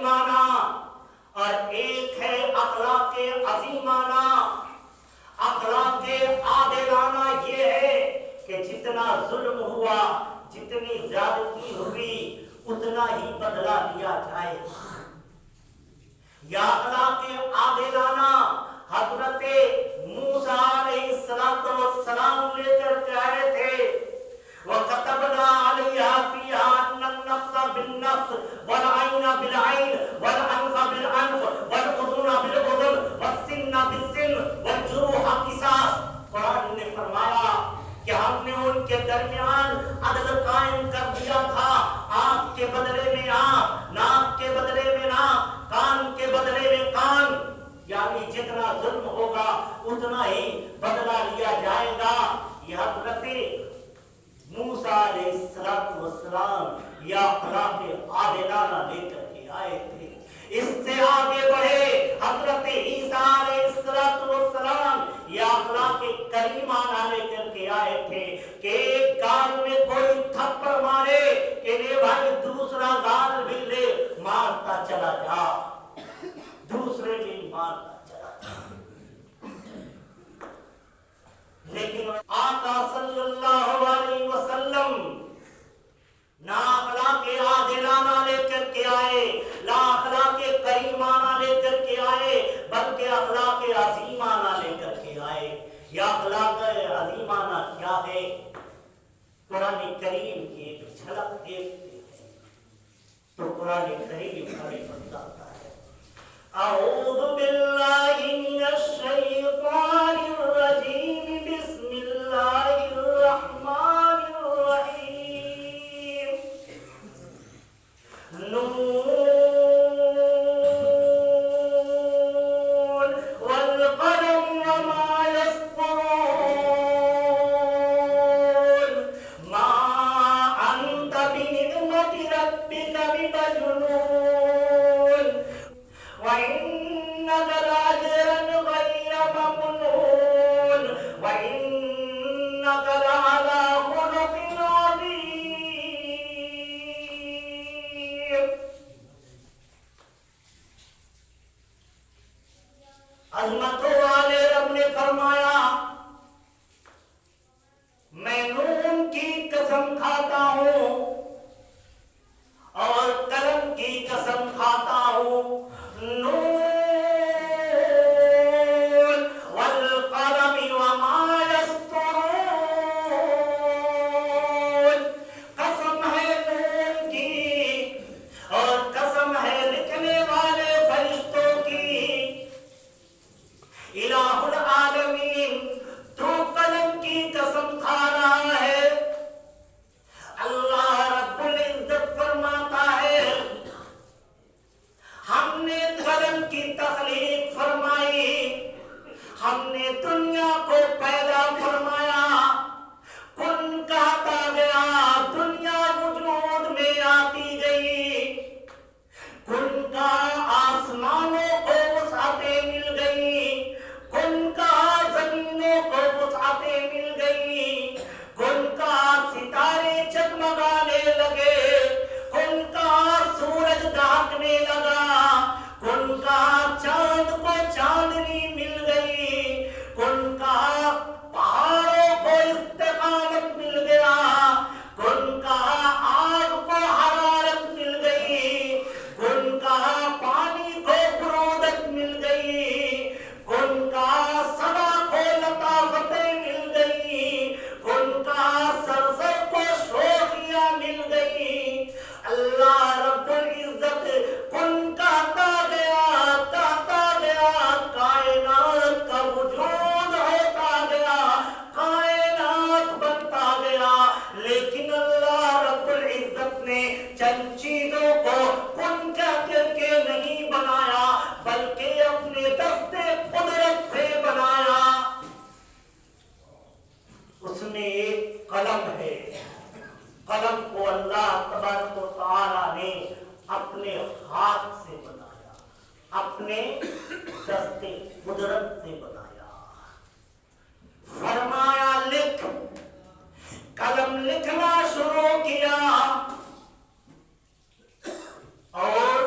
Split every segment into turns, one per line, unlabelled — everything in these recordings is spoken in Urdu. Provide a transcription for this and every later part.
کریمانہ اور ایک ہے اخلاق عظیمانہ. اخلاق عادلانہ یہ ہے کہ جتنا ظلم ہوا، جتنی زیادتی ہوئی، اتنا ہی بدلہ لیا جائے. یا اخلاق عادلانہ حضرت موسیٰ علیہ السلام لے کر کے آئے تھے. وَكَتَبْنَا عَلَيْهَا فِيهَا أَنَّ النَّفْسَ بِالنَّفْسِ وَالْعَيْنَ بِالْعَيْنِ وَالْأَنْفَ بِالْأَنْفِ وَالْأُذُنَ بِالْأُذُنِ وَالسِّنَّ بِالسِّنِّ وَالْجُرُوحَ قِصَاص. قرآن نے فرمایا کہ ہم نے ان کے درمیان عدل قائم کر دیا تھا. آنکھ کے بدلے میں آنکھ، ناک کے بدلے میں ناک، کان کے بدلے میں کان. یعنی جتنا ظلم ہوگا اتنا ہی بدلہ لیا جائے گا. یہ حضرت موسیٰ علیہ السلام یا اخلاق عادلانہ لے کر کے آئے تھے. اس سے آگے بڑھے حضرت عیسیٰ علیہ السلام یا اخلاق کریمانہ لے کر کے آئے تھے کہ ایک گال میں کوئی تھپڑ مارے کہ لے بھائی دوسرا گال بھی لے، مارتا چلا جا، دوسرے بھی مارتا چلا جا. لیکن آقا صلی اللہ علیہ وسلم نہ اخلاق عادلانہ لے کر کے آئے، نہ اخلاق کریمانہ لے کر کے آئے، بلکہ اخلاق عظیمانہ لے کر کے آئے. یا اخلاق عظیمانہ کیا ہے؟ قرآن کریم کی ایک جھلک دیکھتے ہیں تو قرآن کریم ہمیں بتاتا ہے. اعوذ باللہ من الشیطان الرجیم، بسم اللہ الرحمن الرحیم. نون والقلم وما يسطرون، ما أنت بنعمة ربك بمجنون، وإنك لأجرا غير ممنون، وإنك لعلى خلق عظيم. عظمتوں والے رب نے فرمایا میں نون کی قسم کھاتا ہوں اور قلم کی قسم کھاتا ہوں. نون والقلم وما يسطرون، قسم ہے نون کی اور قسم ہے لکھنے والے فرشتوں کی. الہ العالمین تو قلم کی قسم کھا رہا ہے. اللہ رب العزت فرماتا ہے ہم نے قلم کی تخلیق فرمائی، ہم نے دنیا کو پیدا فرمایا. کن کہتا گیا، دنیا وجود میں آتی گئی. کن کا آسمانوں کو وسعتیں مل گئی، کن کا زمینوں کو وسعتیں مل گئی، کن کا ستارے جگمگانے لگے، کن کا سورج دہکنے لگا، کن کا چاند کو چاندنی مل گئی، کن کا پہاڑوں کو استقامت مل گیا، کن کا آگ کو حرارت مل گئی، کن کا پانی کو برودت مل گئی، کن کا سنا کو لطافتیں مل گئی، کن کا سرسر کو شوخیاں مل گئی. اللہ رب العزت کن کہتا گیا کائنات کا وجود ہوتا گیا، کائنات بنتا گیا. لیکن اللہ رب العزت نے چند چیزوں کو کن کہہ کر کے نہیں بنایا بلکہ اپنے دستے قدرت سے بنایا. اس میں ایک قلم ہے. قلم کو اللہ تبارک و تعالی نے اپنے ہاتھ سے بنایا، اپنے دستے قدرت سے بنایا. فرمایا لکھ. قلم لکھنا شروع کیا اور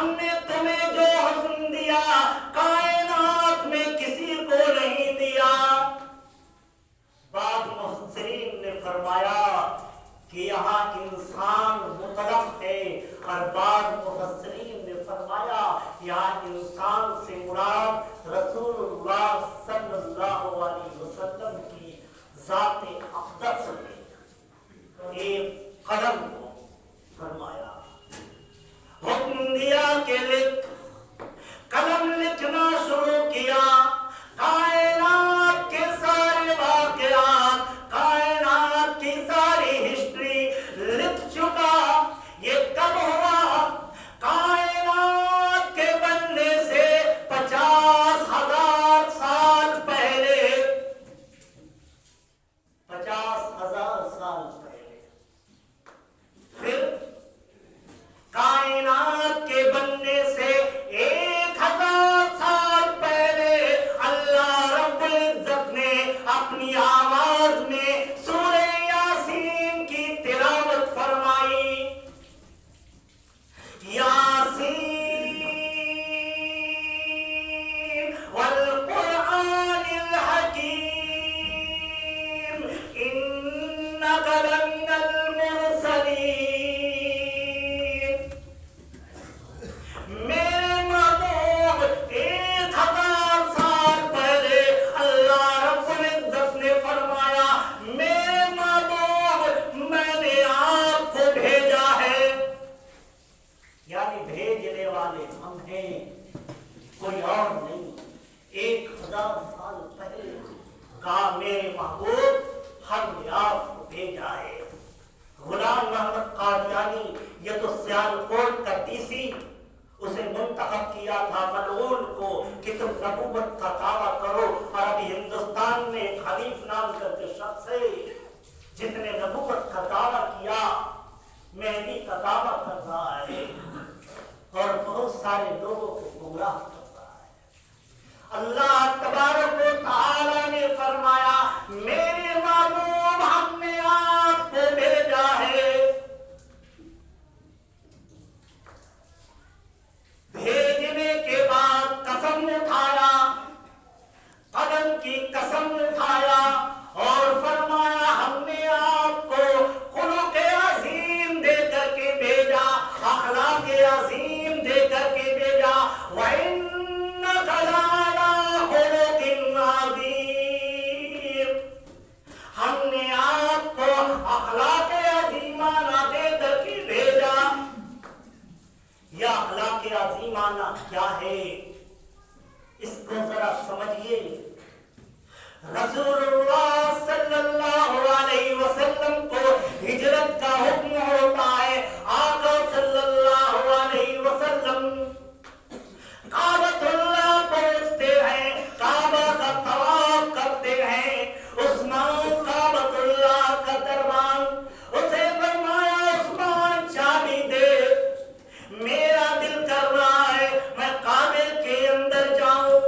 ہم نے تمہیں جو حسن دیا کائنات میں کسی کو نہیں دیا۔ بعض مفسرین نے فرمایا کہ یہاں انسان مطلق ہے، اور بعض مفسرین نے فرمایا یہاں انسان سے مراد رسول اللہ صلی اللہ علیہ وسلم کی ذات اقدس نے ایک قلم کو فرمایا، حکم دیا کہ لکھ۔ قلم لکھنا شروع کیا، کائنات کے سارے واقعات، کائنات کی ساری ہسٹری لکھ چکا۔ یہ کب ہوا؟ کائنات کے بننے سے 50,000 سال پہلے، 50,000 سال پہلے۔ پھر کائنات کے بننے سے 1,000 سال پہلے اللہ رب العزت نے اپنی آواز میں سورہ یاسین کی تلاوت فرمائی۔ یاسین والقرآن الحکیم انک لمن المرسلین۔ میرے محبوب 1,000 سال پہلے اللہ رب العزت نے فرمایا میرے محبوب میں نے آپ کو بھیجا ہے، یعنی بھیجنے والے ہم ہیں، کوئی اور نہیں۔ 1,000 سال پہلے کہا میرے محبوب ہم نے آپ کو بھیجا ہے۔ غلام محمد قادیانی، یہ تو سیالکوٹ کا ڈی سی، اسے منتخب کیا تھا ملعون کو کہ تم نبوت کا دعویٰ کرو، اور ابھی ہندوستان میں ایک حنیف نام کر کے شخص ہے جس نے نبوت کا دعویٰ کیا، مہدی کا دعویٰ کر رہا ہے اور بہت سارے لوگوں کو گمراہ کر رہا ہے۔ اللہ تبارک و تعالی نے فرمایا میرے محبوب ہم نے آپ کو بھیجا ہے۔ بھیجنے کے بعد قسم اٹھایا، قدم کی قسم اٹھایا اور فرمایا ہم نے آپ کو خلق عظیم دے کر کے بھیجا، اخلاق عظیم دے کر کے بھیجا۔ وَإِنَّكَ لَعَلَىٰ خُلُقٍ عَظِيمٍ۔ ہم نے آپ کو اخلاق عظیمانہ دے کر کے بھیجا۔ یہ اخلاق عظیمانہ کیا ہے اس کو ذرا سمجھیے۔ رسول اللہ صلی اللہ علیہ وسلم کو ہجرت کا حکم ہوتا ہے۔ آقا صلی اللہ علیہ وسلم کعبۃ اللہ پہنچتے ہیں، کعبہ کا طواف کرتے ہیں۔ عثمان کعبۃ اللہ کا دربان، اسے فرمایا عثمان چابی دے، میرا دل کر رہا ہے میں کعبے کے اندر جاؤں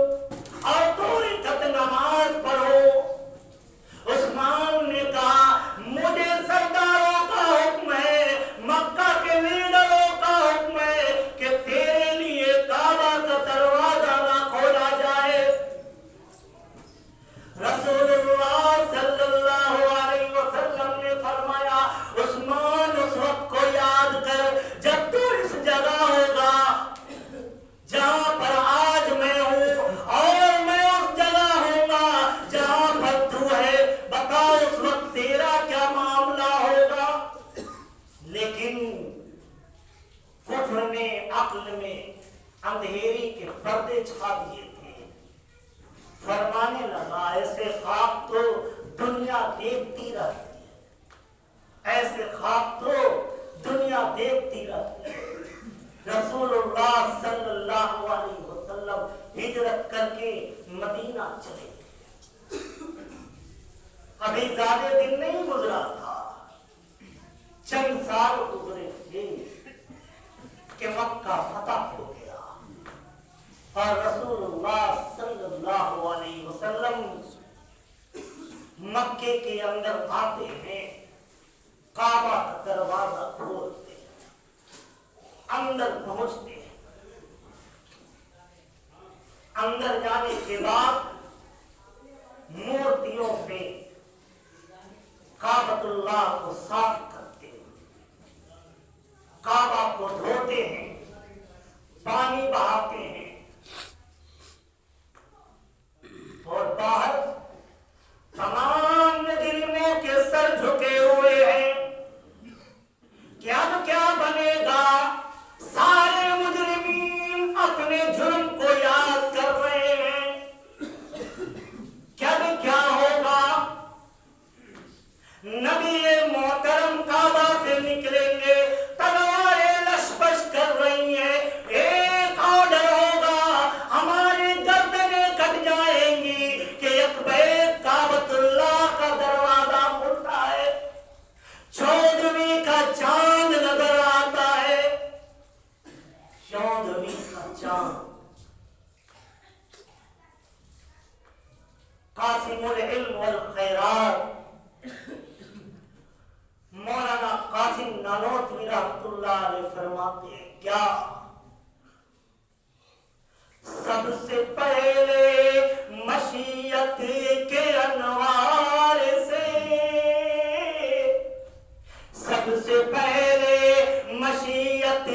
اور 2 رکعت نماز پڑھوں۔ عثمان نے کہا مجھے سرداروں کا حکم ہے، مکہ کے لیڈروں کا حکم ہے کہ تیرے لیے کعبہ کا دروازہ نہ کھولا جائے۔ رسول اللہ صلی اللہ علیہ وسلم نے فرمایا عثمان اس وقت کو یاد کر جب تو اس جگہ ہوگا جہاں پر آج میں ہوں، اور میں اس جگہ ہوں گا جہاں پر تو ہے، بتا اس وقت تیرا کیا معاملہ ہوگا۔ لیکن کفر نے عقل میں اندھیری کے پردے چھا دیے تھے۔ فرمانے لگا ایسے خواب تو دنیا دیکھتی رہتی ہے، ایسے خواب تو دنیا دیکھتی رہتی ہے۔ رسول اللہ صلی اللہ علیہ وسلم ہجرت کر کے مدینہ چلے گئے۔ ابھی زیادہ دن نہیں گزرا تھا، چند سال گزرے تھے کہ مکہ فتح ہو گیا، اور رسول اللہ صلی اللہ علیہ وسلم مکے کے اندر آتے ہیں، کعبہ کا دروازہ کھولتے ہیں، اندر پہنچتے ہیں۔ اندر جانے کے بعد مورتیوں پہ کعبۃ اللہ کو صاف کرتے ہیں، کعبہ کو دھوتے ہیں، پانی بہاتے ہیں، اور باہر تمام مجرموں کے سر جھکے ہوئے ہیں کہ اب کیا بنے گا۔ سارے مجرمین اپنے جرم کو یاد کر رہے ہیں کہ اب کیا ہوگا۔ نبی محترم کعبہ سے نکلیں گے، تلواریں لشپش کر رہی ہیں، ایک آرڈر ہوگا، ہماری گردنیں کٹ جائیں گی کہ ایک بیت کعبۃ اللہ کا دروازہ کھلتا ہے، 14ویں کا چاند نظر آتا ہے، 14ویں کا چاند۔ قاسم العلم والخیرات مولانا قاسم نانوتوی رحمۃ اللہ علیہ فرماتے ہیں کیا سب سے پہلے مشیت کے انوار سے، سب سے پہلے مشیت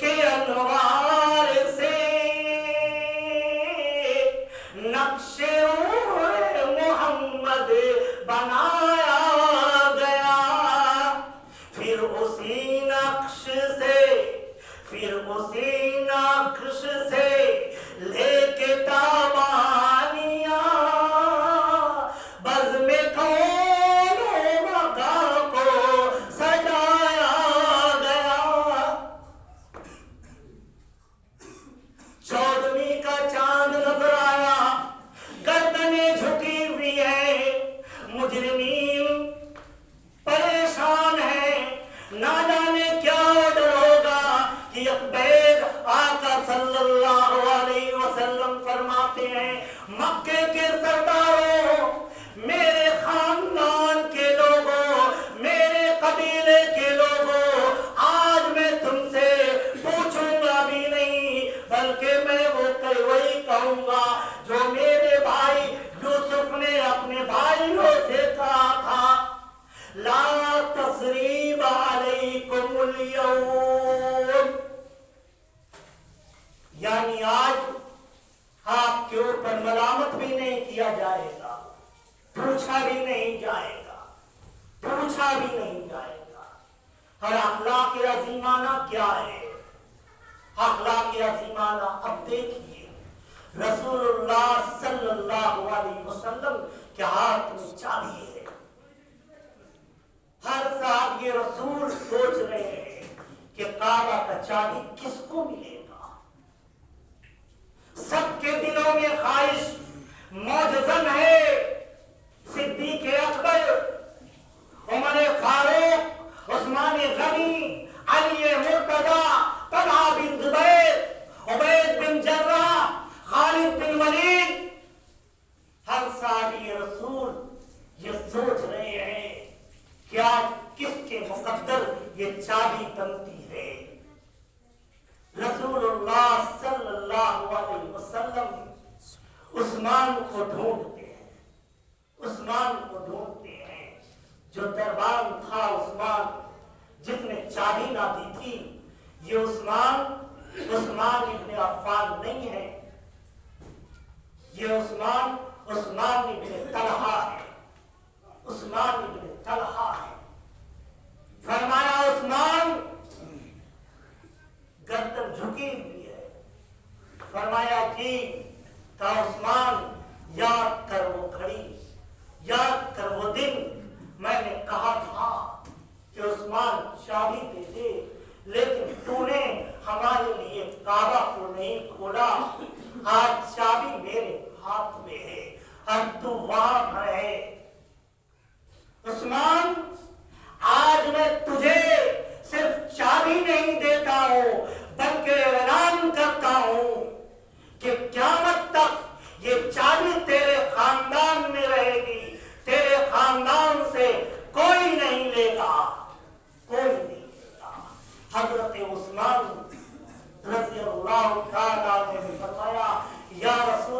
کے انوار سے نقش محمد بنایا گیا، پھر اسی نقش سے لے کے تابانیاں بزم کون مکہ کو سجایا گیا۔ 14ویں کا چاند نظر آیا، گردنیں جھکی ہوئی ہیں، مجرمین پریشان ہیں، نہ جانے کیا آرڈر ہوگا کہ ایک بیگ آقا صلی اللہ علیہ وسلم فرماتے ہیں مکے کے سرداروں، میرے خاندان کے لوگوں، میرے قبیلے کے لوگوں، آج میں تم سے پوچھوں گا بھی نہیں، بلکہ میں وہی کہوں گا جو میرے بھائی یوسف نے اپنے بھائیوں سے کہا تھا، لا تثریب علیکم اليوم، یعنی آج آپ کے اوپر ملامت بھی نہیں کیا جائے گا، پوچھا بھی نہیں جائے گا، پوچھا بھی نہیں جائے گا۔ اور اخلاق عظیمانہ کیا ہے؟ اخلاق عظیمانہ اب دیکھیے، رسول اللہ صلی اللہ علیہ وسلم کے ہاتھ میں چابی ہے۔ ہر صاحب یہ رسول سوچ رہے ہیں کہ کعبہ کا چابی کس کو ملے گا۔ سب کے دلوں میں خواہش موجزن ہے، صدیق اکبر، عمر فاروق، عثمان غنی، علی مرتضی، طلحہ بن زبیر، عبید بن جراح، خالد بن ولید، ہر صحابی رسول یہ سوچ رہے ہیں کیا کس کے مقدر یہ چابی بنتی ہے۔ رسول اللہ صلی اللہ علیہ وسلم عثمان کو ڈھونڈتے ہیں، عثمان کو ڈھونڈتے ہیں، جو دربان تھا عثمان جس نے چابی نہ دی تھی، یہ عثمان ابن عفان نہیں ہے، یہ عثمان ابن طلحہ ہے، عثمان ابن طلحہ ہے۔ فرمایا عثمان، گردن جھکی ہوئی ہے، فرمایا جی، کہا عثمان یاد کر وہ گھڑی، یاد کر وہ دن، میں نے کہا تھا کہ عثمان چابی دے دے، لیکن تو نے ہمارے لیے کعبہ کو نہیں کھولا، آج چابی میرے ہاتھ میں ہے، اب تو وہاں ہے۔ عثمان، آج میں تجھے صرف چابی نہیں دیتا ہوں بلکہ اعلان کرتا ہوں کہ قیامت تک یہ چابی تیرے خاندان میں رہے گی، تیرے خاندان سے کوئی نہیں لے گا، کوئی نہیں لے گا۔ حضرت عثمان رضی اللہ تعالیٰ نے فرمایا یا رسول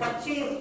25